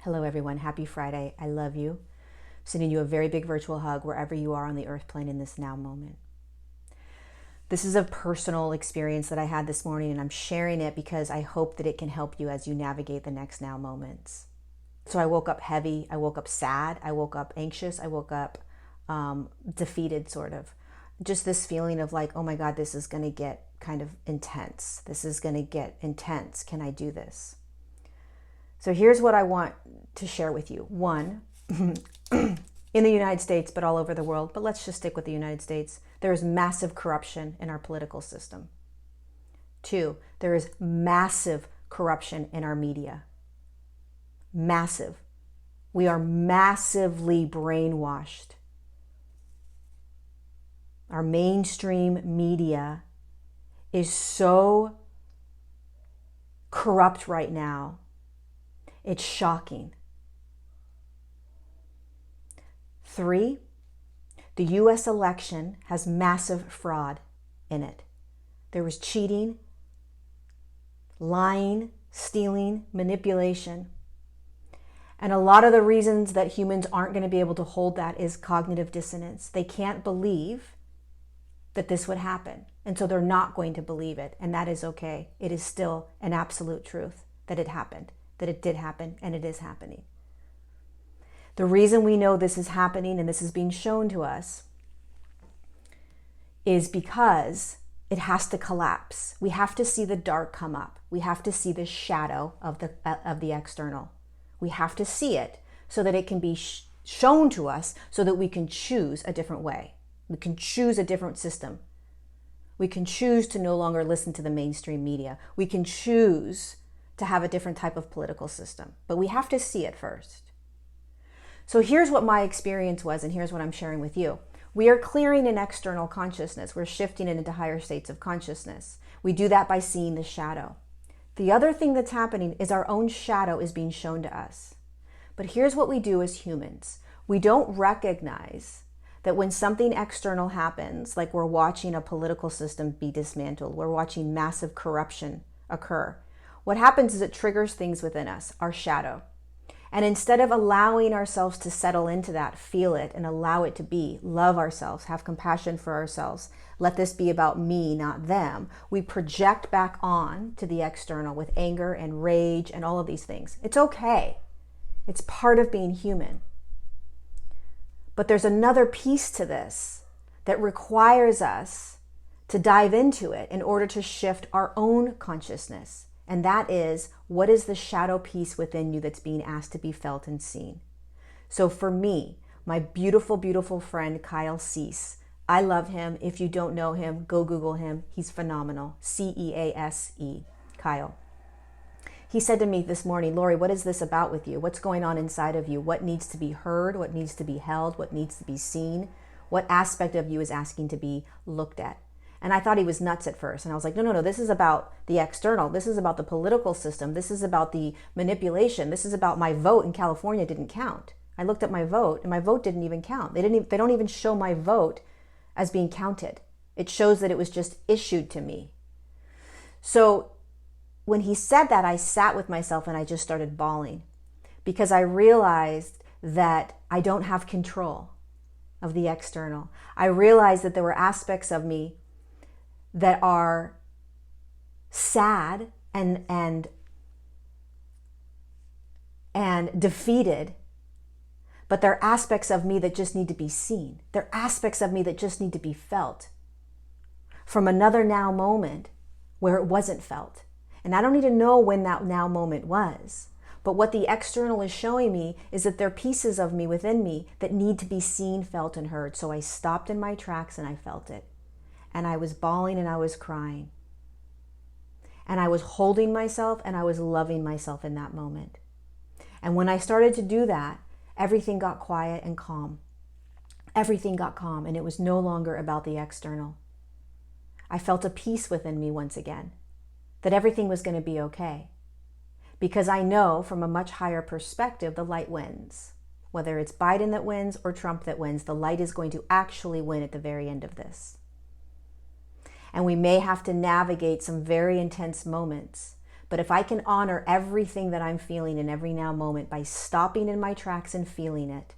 Hello everyone, happy Friday. I love you. Sending you a very big virtual hug wherever you are on the earth plane in this now moment. This is a personal experience that I had this morning, and I'm sharing it because I hope that it can help you as you navigate the next now moments. So I woke up heavy, I woke up sad, I woke up anxious, I woke up defeated, sort of. Just this feeling of like, oh my God, this is gonna get kind of intense. This is gonna get intense. Can I do this? So here's what I want to share with you. One, in the United States, but all over the world, but let's just stick with the United States, there is massive corruption in our political system. Two, there is massive corruption in our media. Massive. We are massively brainwashed. Our mainstream media is so corrupt right now. It's shocking. Three, the US election has massive fraud in it. There was cheating, lying, stealing, manipulation. And a lot of the reasons that humans aren't going to be able to hold that is cognitive dissonance. They can't believe that this would happen. And so they're not going to believe it. And that is okay. It is still an absolute truth that it happened, that it did happen, and it is happening. The reason we know this is happening and this is being shown to us is because it has to collapse. We have to see the dark come up. We have to see the shadow of the external. We have to see it so that it can be shown to us so that we can choose a different way. We can choose a different system. We can choose to no longer listen to the mainstream media. We can choose to have a different type of political system. But we have to see it first. So here's what my experience was, and here's what I'm sharing with you. We are clearing an external consciousness. We're shifting it into higher states of consciousness. We do that by seeing the shadow. The other thing that's happening is our own shadow is being shown to us. But here's what we do as humans. We don't recognize that when something external happens, like we're watching a political system be dismantled, we're watching massive corruption occur, what happens is it triggers things within us, our shadow. And instead of allowing ourselves to settle into that, feel it and allow it to be, love ourselves, have compassion for ourselves, let this be about me, not them, we project back on to the external with anger and rage and all of these things. It's okay. It's part of being human. But there's another piece to this that requires us to dive into it in order to shift our own consciousness. And that is, what is the shadow piece within you that's being asked to be felt and seen? So for me, my beautiful, beautiful friend, Kyle Cease, I love him. If you don't know him, go Google him. He's phenomenal. C-E-A-S-E, Kyle. He said to me this morning, Lori, what is this about with you? What's going on inside of you? What needs to be heard? What needs to be held? What needs to be seen? What aspect of you is asking to be looked at? And I thought he was nuts at first. And I was like, no, this is about the external. This is about the political system. This is about the manipulation. This is about my vote in California didn't count. I looked at my vote and my vote didn't even count. They don't even show my vote as being counted. It shows that it was just issued to me. So when he said that, I sat with myself and I just started bawling because I realized that I don't have control of the external. I realized that there were aspects of me that are sad and defeated, but there are aspects of me that just need to be seen. There are aspects of me that just need to be felt from another now moment where it wasn't felt. And I don't need to know when that now moment was. But what the external is showing me is that there are pieces of me within me that need to be seen, felt, and heard. So I stopped in my tracks and I felt it. And I was bawling and I was crying. And I was holding myself and I was loving myself in that moment. And when I started to do that, everything got quiet and calm. Everything got calm, and it was no longer about the external. I felt a peace within me once again, that everything was going to be okay. Because I know from a much higher perspective, the light wins. Whether it's Biden that wins or Trump that wins, the light is going to actually win at the very end of this. And we may have to navigate some very intense moments, But if I can honor everything that I'm feeling in every now moment by stopping in my tracks and feeling it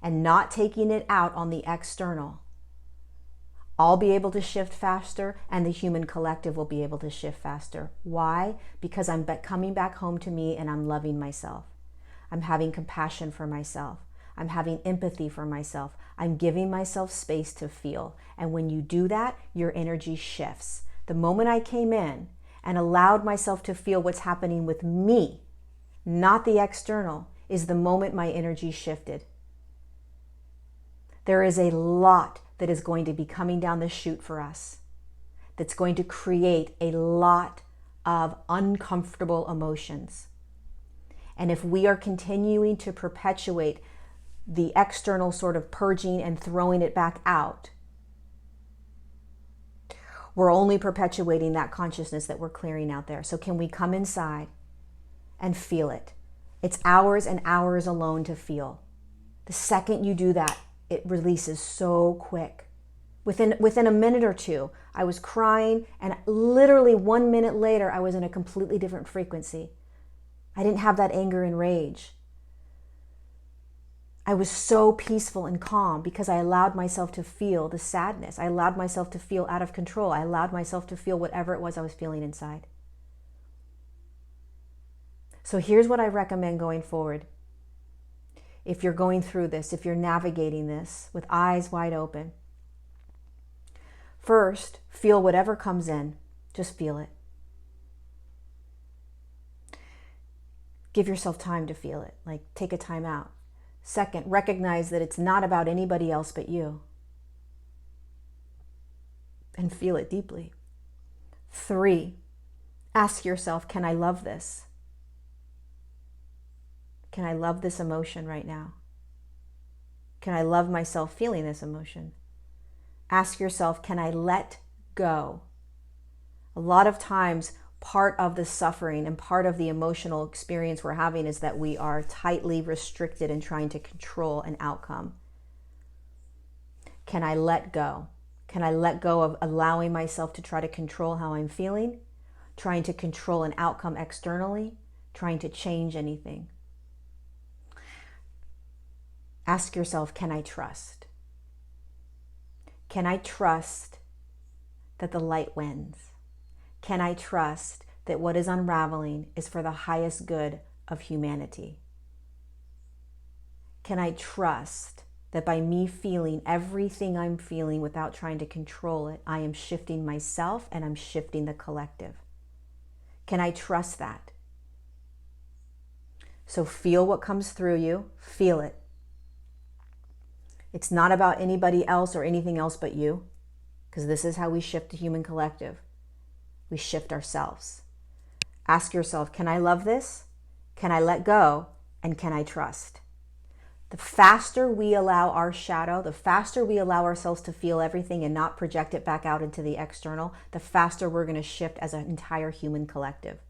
and not taking it out on the external, I'll be able to shift faster, and the human collective will be able to shift faster. Why? Because I'm coming back home to me and I'm loving myself. I'm having compassion for myself. I'm having empathy for myself. I'm giving myself space to feel. And when you do that, your energy shifts. The moment I came in and allowed myself to feel what's happening with me, not the external, is the moment my energy shifted. There is a lot that is going to be coming down the chute for us that's going to create a lot of uncomfortable emotions. And if we are continuing to perpetuate the external sort of purging and throwing it back out, we're only perpetuating that consciousness that we're clearing out there. So can we come inside and feel it? It's hours and hours alone to feel. The second you do that, it releases so quick. Within a minute or two, I was crying, and literally 1 minute later, I was in a completely different frequency. I didn't have that anger and rage. I was so peaceful and calm because I allowed myself to feel the sadness. I allowed myself to feel out of control. I allowed myself to feel whatever it was I was feeling inside. So here's what I recommend going forward. If you're going through this, if you're navigating this with eyes wide open, first, feel whatever comes in. Just feel it. Give yourself time to feel it. Like, take a time out. Second, recognize that it's not about anybody else but you. And feel it deeply. 3, ask yourself, can I love this? Can I love this emotion right now? Can I love myself feeling this emotion? Ask yourself, can I let go? A lot of times, part of the suffering and part of the emotional experience we're having is that we are tightly restricted in trying to control an outcome. Can I let go? Can I let go of allowing myself to try to control how I'm feeling, trying to control an outcome externally, trying to change anything? Ask yourself, can I trust? Can I trust that the light wins? Can I trust that what is unraveling is for the highest good of humanity? Can I trust that by me feeling everything I'm feeling without trying to control it, I am shifting myself and I'm shifting the collective? Can I trust that? So feel what comes through you, feel it. It's not about anybody else or anything else but you, because this is how we shift the human collective. We shift ourselves. Ask yourself, can I love this? Can I let go? And can I trust? The faster we allow our shadow, the faster we allow ourselves to feel everything and not project it back out into the external, the faster we're going to shift as an entire human collective.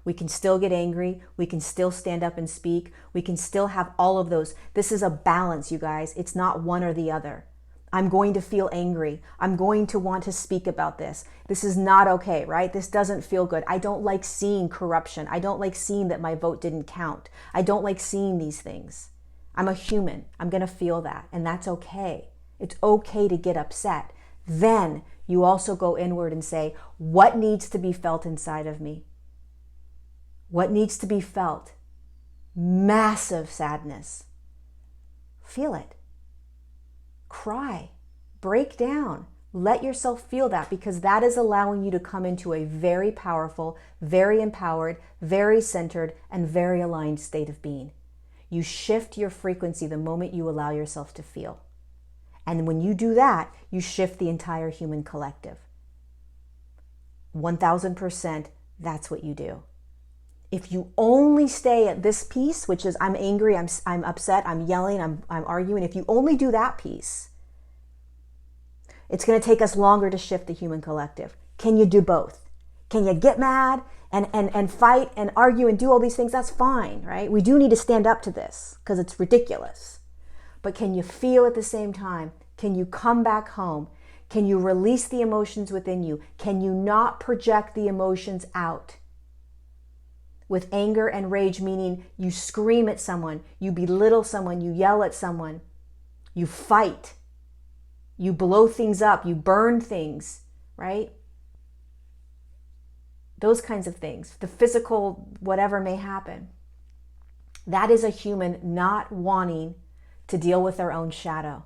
We can still get angry. We can still stand up and speak. We can still have all of those. This is a balance, you guys. It's not one or the other. I'm going to feel angry. I'm going to want to speak about this. This is not okay, right? This doesn't feel good. I don't like seeing corruption. I don't like seeing that my vote didn't count. I don't like seeing these things. I'm a human. I'm going to feel that, and that's okay. It's okay to get upset. Then you also go inward and say, what needs to be felt inside of me? What needs to be felt? Massive sadness. Feel it. Cry. Break down. Let yourself feel that, because that is allowing you to come into a very powerful, very empowered, very centered, and very aligned state of being. You shift your frequency the moment you allow yourself to feel. And when you do that, you shift the entire human collective. 1000%, that's what you do. If you only stay at this piece, which is I'm angry, I'm upset, I'm yelling, I'm arguing, if you only do that piece, it's going to take us longer to shift the human collective. Can you do both? Can you get mad and fight and argue and do all these things? That's fine, right? We do need to stand up to this because it's ridiculous. But can you feel at the same time? Can you come back home? Can you release the emotions within you? Can you not project the emotions out? with anger and rage, meaning you scream at someone, you belittle someone, you yell at someone, you fight, you blow things up, you burn things, right? Those kinds of things, the physical, whatever may happen. That is a human not wanting to deal with their own shadow.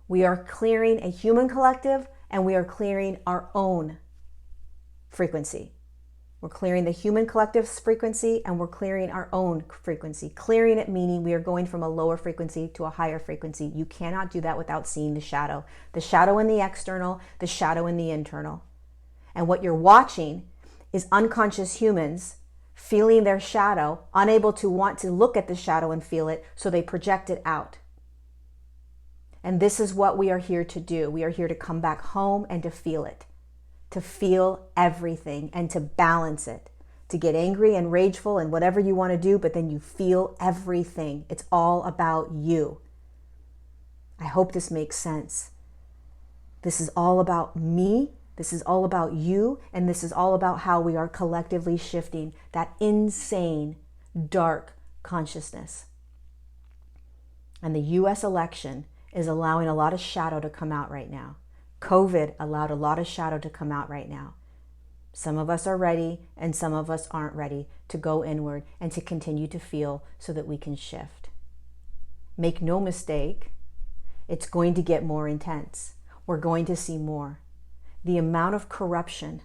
We are clearing a human collective, and we are clearing our own frequency. We're clearing the human collective's frequency, and we're clearing our own frequency. Clearing it meaning we are going from a lower frequency to a higher frequency. You cannot do that without seeing the shadow in the external, the shadow in the internal. And what you're watching is unconscious humans feeling their shadow, unable to want to look at the shadow and feel it, so they project it out. And this is what we are here to do. We are here to come back home and to feel it, to feel everything and to balance it, to get angry and rageful and whatever you want to do, but then you feel everything. It's all about you. I hope this makes sense. This is all about me. This is all about you. And this is all about how we are collectively shifting that insane, dark consciousness. And the US election is allowing a lot of shadow to come out right now. COVID allowed a lot of shadow to come out right now. Some of us are ready and some of us aren't ready to go inward and to continue to feel so that we can shift. Make no mistake, it's going to get more intense. We're going to see more. The amount of corruption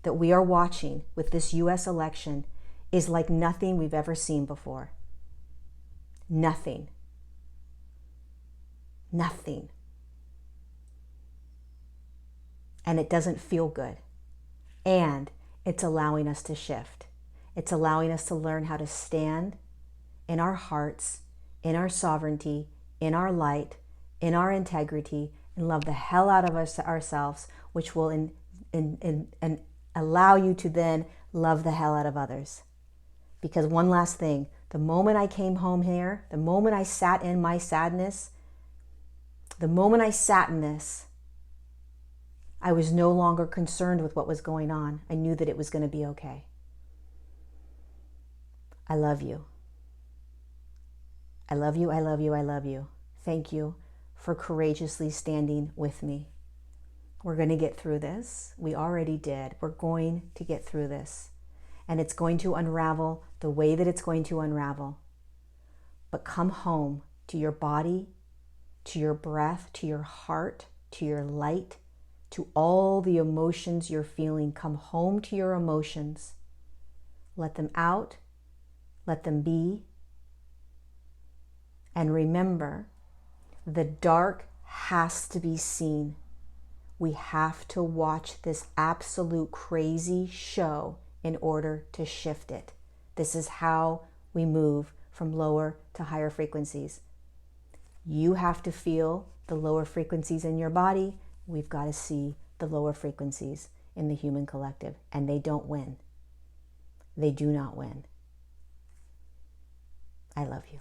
that we are watching with this US election is like nothing we've ever seen before. Nothing. Nothing. And it doesn't feel good. And it's allowing us to shift. It's allowing us to learn how to stand in our hearts, in our sovereignty, in our light, in our integrity, and love the hell out of ourselves, which will allow you to then love the hell out of others. Because one last thing, the moment I came home here, the moment I sat in my sadness, the moment I sat in this, I was no longer concerned with what was going on. I knew that it was going to be okay. I love you. I love you, I love you, I love you. Thank you for courageously standing with me. We're going to get through this. We already did. We're going to get through this. And it's going to unravel the way that it's going to unravel. But come home to your body, to your breath, to your heart, to your light, to all the emotions you're feeling. Come home to your emotions. Let them out. Let them be. And remember, the dark has to be seen. We have to watch this absolute crazy show in order to shift it. This is how we move from lower to higher frequencies. You have to feel the lower frequencies in your body. We've got to see the lower frequencies in the human collective, and they don't win. They do not win. I love you.